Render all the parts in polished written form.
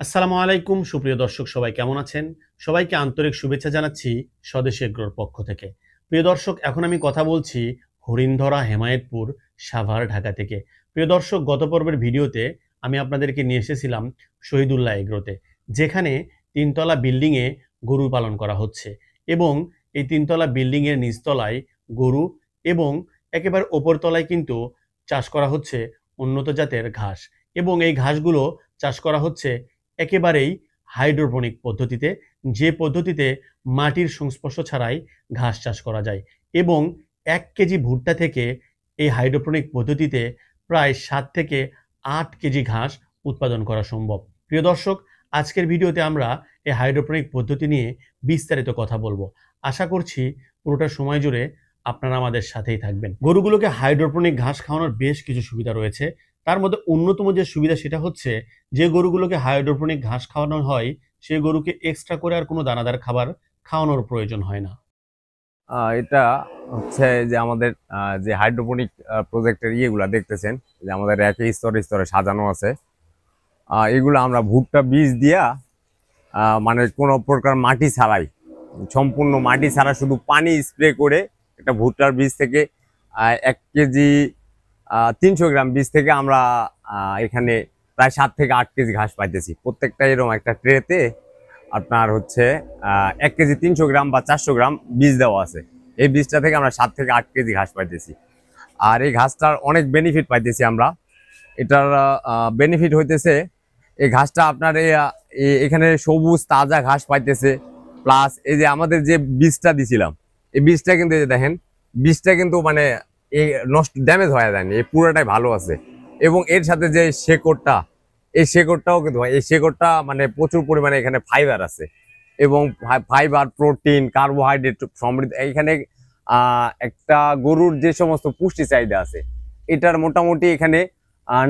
আসসালামু আলাইকুম সুপ্রিয় দর্শক সবাই কেমন আছেন? সবাইকে আন্তরিক শুভেচ্ছা জানাচ্ছি স্বদেশী এগ্রোর পক্ষ থেকে। প্রিয় দর্শক এখন আমি কথা বলছি হরিণধরা হেমায়েতপুর সাভার ঢাকা থেকে। প্রিয় দর্শক গত পর্বের ভিডিওতে আমি আপনাদেরকে নিয়ে এসেছিলাম শহীদুল্লাহ এগ্রোতে, যেখানে ৩ তলা বিল্ডিংয়ে গরু পালন করা হচ্ছে এবং এই ৩ তলা বিল্ডিংয়ের নিচতলায় গরু এবং একেবারে ওপর তলায় কিন্তু চাষ করা হচ্ছে উন্নত জাতের ঘাস এবং এই ঘাসগুলো চাষ করা হচ্ছে একেবারেই হাইড্রোপনিক পদ্ধতিতে, যে পদ্ধতিতে মাটির সংস্পর্শ ছাড়াই ঘাস চাষ করা যায় এবং ১ কেজি ভুট্টা থেকে এই হাইড্রোপনিক পদ্ধতিতে প্রায় ৭ থেকে ৮ কেজি ঘাস উৎপাদন করা সম্ভব। প্রিয় দর্শক, আজকের ভিডিওতে আমরা এই হাইড্রোপনিক পদ্ধতি নিয়ে বিস্তারিত কথা বলবো। আশা করছি পুরোটা সময় জুড়ে আপনারা আমাদের সাথেই থাকবেন। গরুগুলোকে হাইড্রোপনিক ঘাস খাওয়ানোর বেশ কিছু সুবিধা রয়েছে। তার মধ্যে অন্যতম যে সুবিধা সেটা হচ্ছে যে গরুগুলোকে হাইড্রোপনিক ঘাস খাওয়ানো হয় সেই গরুকে এক্সট্রা করে আর কোনো দানাদার খাবার খাওয়ানোর প্রয়োজন হয় না। এটা হচ্ছে যে আমাদের যে হাইড্রোপনিক প্রজেক্টের ইয়েগুলা দেখতেছেন, যে আমাদের একই স্তরে স্তরে সাজানো আছে। এগুলো আমরা ভুট্টা বীজ দিয়া মানে কোনো প্রকার মাটি ছাড়াই, সম্পূর্ণ মাটি ছাড়া শুধু পানি স্প্রে করে একটা ভুট্টার বীজ থেকে ১ কেজি ৩০০ গ্রাম বীজ থেকে আমরা এখানে প্রায় ৭ থেকে ৮ কেজি ঘাস পাইতেছি। প্রত্যেকটা এরকম একটা ট্রেতে আপনার হচ্ছে ১ কেজি ৩০০ গ্রাম বা ৪০০ গ্রাম বীজ দেওয়া আছে। এই বীজটা থেকে আমরা ৭ থেকে ৮ কেজি ঘাস পাইতেছি। আর এই ঘাসটার অনেক বেনিফিট পাইতেছি আমরা। এটার বেনিফিট হইতেছে এই ঘাসটা আপনার এখানে সবুজ তাজা ঘাস পাইতেছে, প্লাস এই যে আমাদের যে বীজটা দিছিলাম, এই বীজটা কিন্তু এই যে দেখেন, বীজটা কিন্তু মানে এই নষ্ট ড্যামেজ হয়ে যায়নি, এই পুরোটাই ভালো আছে। এবং এর সাথে যে শেকড়টা, এই শেকড়টাও কিন্তু এই শেকড়টা মানে প্রচুর পরিমাণে এখানে ফাইবার আছে এবং ফাইবার, প্রোটিন, কার্বোহাইড্রেট সমৃদ্ধ। এইখানে একটা গরুর যে সমস্ত পুষ্টি চাহিদা আছে এটার মোটামুটি এখানে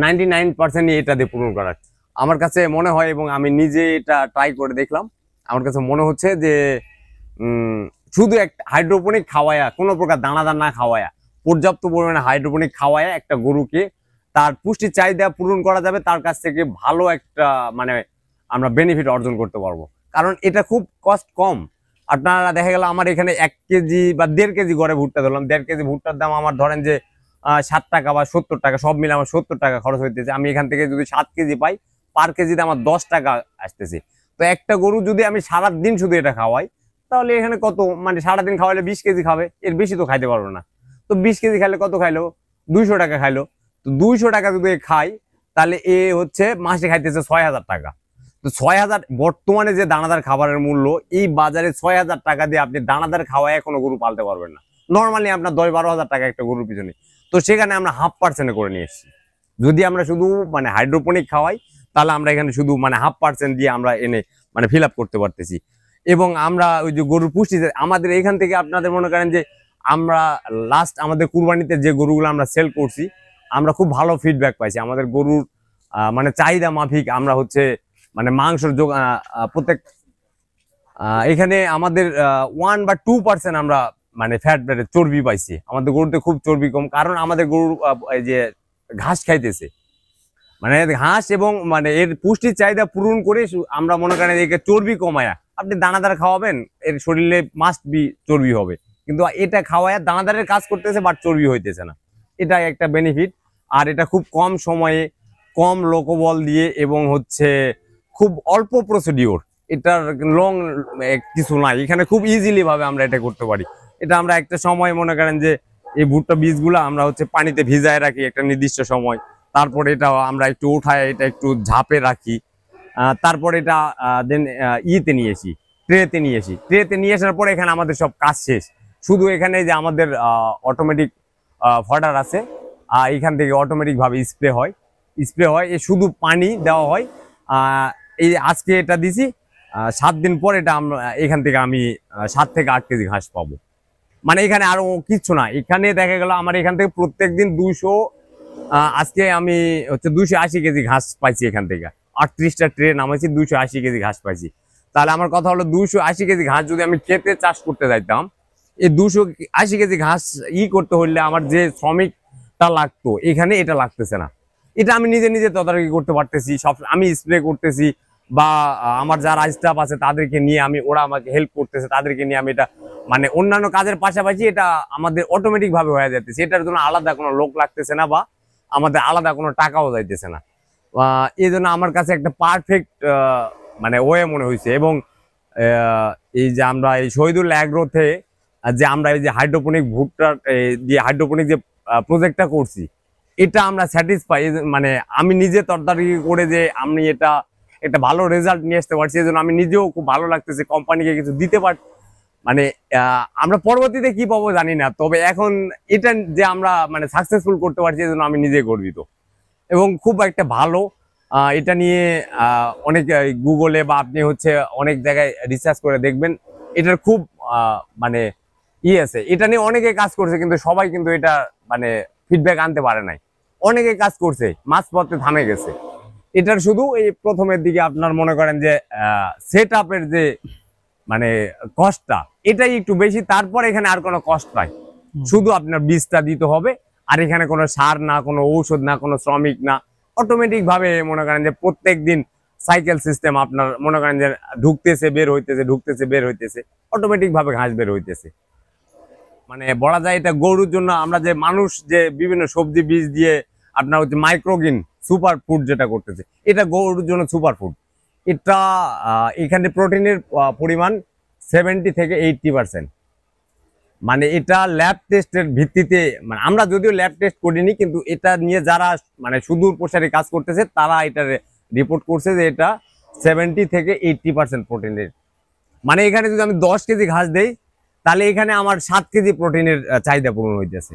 99% এটা দিয়ে পূরণ করা আমার কাছে মনে হয়। এবং আমি নিজে এটা ট্রাই করে দেখলাম, আমার কাছে মনে হচ্ছে যে শুধু একটা হাইড্রোপনিক খাওয়ায়া, কোনো প্রকার দানাদার না খাওয়ায়া, পর্যাপ্ত পরিমাণে হাইড্রোপনিক খাওয়ায়া একটা গরুকে তার পুষ্টির চাহিদা পূরণ করা যাবে, তার কাছ থেকে ভালো একটা মানে আমরা বেনিফিট অর্জন করতে পারবো। কারণ এটা খুব কস্ট কম। আপনারা দেখা গেল আমার এখানে ১ কেজি বা ১.৫ কেজি গড়ে ভুট্টা ধরলাম, ১.৫ কেজি ভুট্টার দাম আমার ধরেন যে ৬০ টাকা বা ৭০ টাকা, সব মিলে আমার ৭০ টাকা খরচ হইতেছে। আমি এখান থেকে যদি ৭ কেজি পাই, পার কেজিতে আমার ১০ টাকা আসতেছে। তো একটা গরু যদি আমি সারাদিন শুধু এটা খাওয়াই, তাহলে এখানে কত মানে সারাদিন খাওয়াইলে ২০ কেজি খাবে, এর বেশি তো খাইতে পারবো না। তো ২০ কেজি খাইলে কত খাইলো? ২০০ টাকা খাইলো। তো ২০০ টাকা যদি খাই, তাহলে এ হচ্ছে মাসে খাইতেছে ৬০০০ টাকা। তো ৬০০০ বর্তমানে যে দানাদার খাবারের মূল্য, এই বাজারে ৬০০০ টাকা দিয়ে আপনি দানাদার খাওয়ায় কোনো গরু পালতে পারবেন না। নর্মালি আপনার ১০-১২ হাজার টাকা একটা গরুর পিছনে। তো সেখানে আমরা 0.5% করে নিয়ে এসেছি। যদি আমরা শুধু মানে হাইড্রোপনিক খাওয়াই, তাহলে আমরা এখানে শুধু মানে 0.5% দিয়ে আমরা এনে মানে ফিল আপ করতে পারতেছি। এবং আমরা ওই যে গরুর পুষ্টি আমাদের এখান থেকে, আপনাদের মনে করেন যে আমরা লাস্ট আমাদের কুরবানিতে যে গরুগুলো আমরা সেল করছি, আমরা খুব ভালো ফিডব্যাক পাইছি। আমাদের গরুর মানে চাহিদা মাফিক আমরা হচ্ছে মানে মাংসের প্রত্যেক এখানে আমাদের 1 বা 2% আমরা মানে ফ্যাট চর্বি পাইছি। আমাদের গরুতে খুব চর্বি কম, কারণ আমাদের গরু এই যে ঘাস খাইতেছে, মানে ঘাস এবং মানে এর পুষ্টির চাহিদা পূরণ করে আমরা মনে করেন একে চর্বি কমায়া আপনি দানাদার খাওয়াবেন, এর শরীরে মাস্ট বি চর্বি হবে। কিন্তু এটা খাওয়ায়া দানাদারের কাজ করতেছে, বাট চর্বি হইতেছে না। এটা একটা বেনিফিট। আর এটা খুব কম সময়ে, কম লোকবল দিয়ে এবং হচ্ছে খুব অল্প প্রসিডিওর, এটার লং কিছু নাই। এখানে খুব ইজিলি ভাবে আমরা এটা করতে পারি। এটা আমরা একটা সময় মনে করেন যে এই ভুট্টা বীজগুলো আমরা হচ্ছে পানিতে ভিজায় রাখি একটা নির্দিষ্ট সময়, তারপরে এটা আমরা একটু উঠায় এটা একটু ঝাপে রাখি, তারপরে এটা দেন ইয়েতে নিয়ে আসি, ট্রেতে নিয়ে আসি। ট্রেতে নিয়ে আসার পরে এখানে আমাদের সব কাজ শেষ। শুধু এখানে যে আমাদের অটোমেটিক ফডার আছে, এখান থেকে অটোমেটিক ভাবে স্প্রে হয়, শুধু পানি দেওয়া হয়। এই আজকে এটা দিছি, 7 দিন পর এটা আমরা এখান থেকে আমি 7 থেকে 8 কেজি ঘাস পাবো। মানে এখানে আরো কিচ্ছু না। এখানে দেখা গেল আমার এখান থেকে প্রত্যেকদিন 200, আজকে আমি হচ্ছে 280 কেজি ঘাস পাইছি। এখান থেকে 38টা ট্রে নামাইছি, 280 কেজি ঘাস পাইছি। তাহলে আমার কথা হলো 280 কেজি ঘাস যদি আমি খেতে চাষ করতে যাইতাম, এই 280 কেজি ঘাস করতে হলে আমার যে শ্রমিকটা লাগতো, এখানে এটা লাগতেছে না। এটা আমি নিজে নিজে তদারকি করতে পারতেছি, সব আমি স্প্রে করতেছি, বা আমার যারা স্টাফ আছে তাদেরকে নিয়ে আমি, ওরা আমাকে হেল্প করতেছে, তাদেরকে নিয়ে আমি এটা মানে অন্যান্য কাজের পাশাপাশি এটা আমাদের অটোমেটিক ভাবে হয়ে যাচ্ছে। এটার জন্য আলাদা কোনো লোক লাগতেছে না বা আমাদের আলাদা কোনো টাকাও যাইতেছে না। এই জন্য আমার কাছে একটা পারফেক্ট মানে ওয়ে মনে হয়েছে। এবং এই যে আমরা এই শহীদুল অ্যাগ্রোতে যে আমরা এই যে হাইড্রোপনিক ভুট্টার দিয়ে হাইড্রোপনিক যে প্রজেক্টটা করছি, এটা আমরা স্যাটিসফাই। মানে আমি নিজে তরতারি করে যে আমি এটা একটা ভালো রেজাল্ট নিয়ে আসতে পারছি, এই জন্য আমি নিজেও খুব ভালো লাগতেছে, কোম্পানিকে কিছু দিতে পার। মানে আমরা পরবর্তীতে কি পাবো জানি না, তবে এখন এটা যে আমরা মানে সাকসেসফুল করতে পারছি এই জন্য আমি নিজে গর্বিত। এবং খুব একটা ভালো এটা নিয়ে অনেক গুগলে বা আপনি হচ্ছে অনেক জায়গায় রিসার্চ করে দেখবেন, এটার খুব মানে আছে। এটা নিয়ে অনেকে কাজ করছে কিন্তু সবাই কিন্তু এটা মানে ফিডব্যাক আনতে পারে নাই। অনেকে কাজ করছে, মাঝপথে থামে গেছে। এটার শুধু এই প্রথমের দিকে আপনার মনে করেন যে সেট আপের যে মানে কষ্টটা এটাই একটু বেশি, তারপর এখানে আর কোনো কষ্ট নাই, শুধু আপনার বীজটা দিতে হবে। আর এখানে কোনো সার না, কোনো ঔষধ না, কোনো শ্রমিক না, অটোমেটিক ভাবে মনে করেন যে প্রত্যেক দিন সাইকেল সিস্টেম আপনার মনে করেন যে ঢুকতেছে বের হইতেছে, ঢুকতেছে বের হইতেছে, অটোমেটিক ভাবে ঘাস বের হইতেছে। মানে বলা যায় এটা গরুর জন্য আমরা যে মানুষ যে বিভিন্ন সবজি বীজ দিয়ে আপনার হচ্ছে মাইক্রোগ্রিন সুপার ফুড যেটা করতেছে, এটা গরুর জন্য সুপার ফুড। এটা এখানে প্রোটিনের পরিমাণ 70 থেকে 80%। মানে এটা ল্যাব টেস্টের ভিত্তিতে, মানে আমরা যদিও ল্যাব টেস্ট করিনি, কিন্তু এটা নিয়ে যারা মানে সুদূর প্রসারী কাজ করতেছে তারা এটা রিপোর্ট করছে যে এটা 70 থেকে 80% প্রোটিনের। মানে এখানে যদি আমি 10 কেজি ঘাস দেই তাহলে এখানে আমার 7 কেজি প্রোটিনের চাহিদা পূরণ হইতেছে।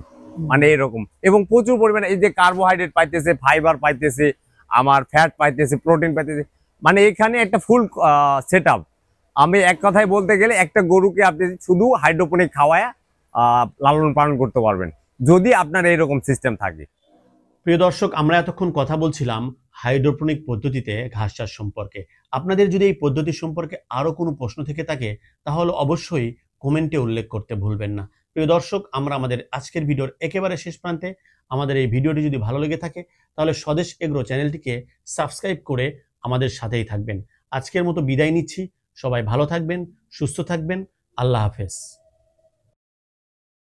মানে এরকম, এবং প্রচুর পরিমাণে এই যে কার্বোহাইড্রেট পাইতেছে, ফাইবার পাইতেছে, আমার ফ্যাট পাইতেছে, প্রোটিন পাইতেছে। মানে এখানে একটা ফুল সেট আপ। আমি এক কথায় বলতে গেলে একটা গরুকে আপনি শুধু হাইড্রোপনিক খাওয়ায় লালন পালন করতে পারবেন যদি আপনার এইরকম সিস্টেম থাকে। প্রিয় দর্শক, আমরা এতক্ষণ কথা বলছিলাম হাইড্রোপনিক পদ্ধতিতে ঘাস চাষ সম্পর্কে। আপনাদের যদি এই পদ্ধতি সম্পর্কে আরও কোনো প্রশ্ন থেকে থাকে তাহলে অবশ্যই কমেন্টে উল্লেখ করতে ভুলবেন না। প্রিয় দর্শক, আমরা আমাদের আজকের ভিডিওর একেবারে শেষ প্রান্তে। আমাদের এই ভিডিওটি যদি ভালো লেগে থাকে তাহলে স্বদেশ এগ্রো চ্যানেলটিকে সাবস্ক্রাইব করে আমাদের সাথেই থাকবেন। আজকের মতো বিদায় নিচ্ছি। সবাই ভালো থাকবেন, সুস্থ থাকবেন। আল্লাহ হাফেজ।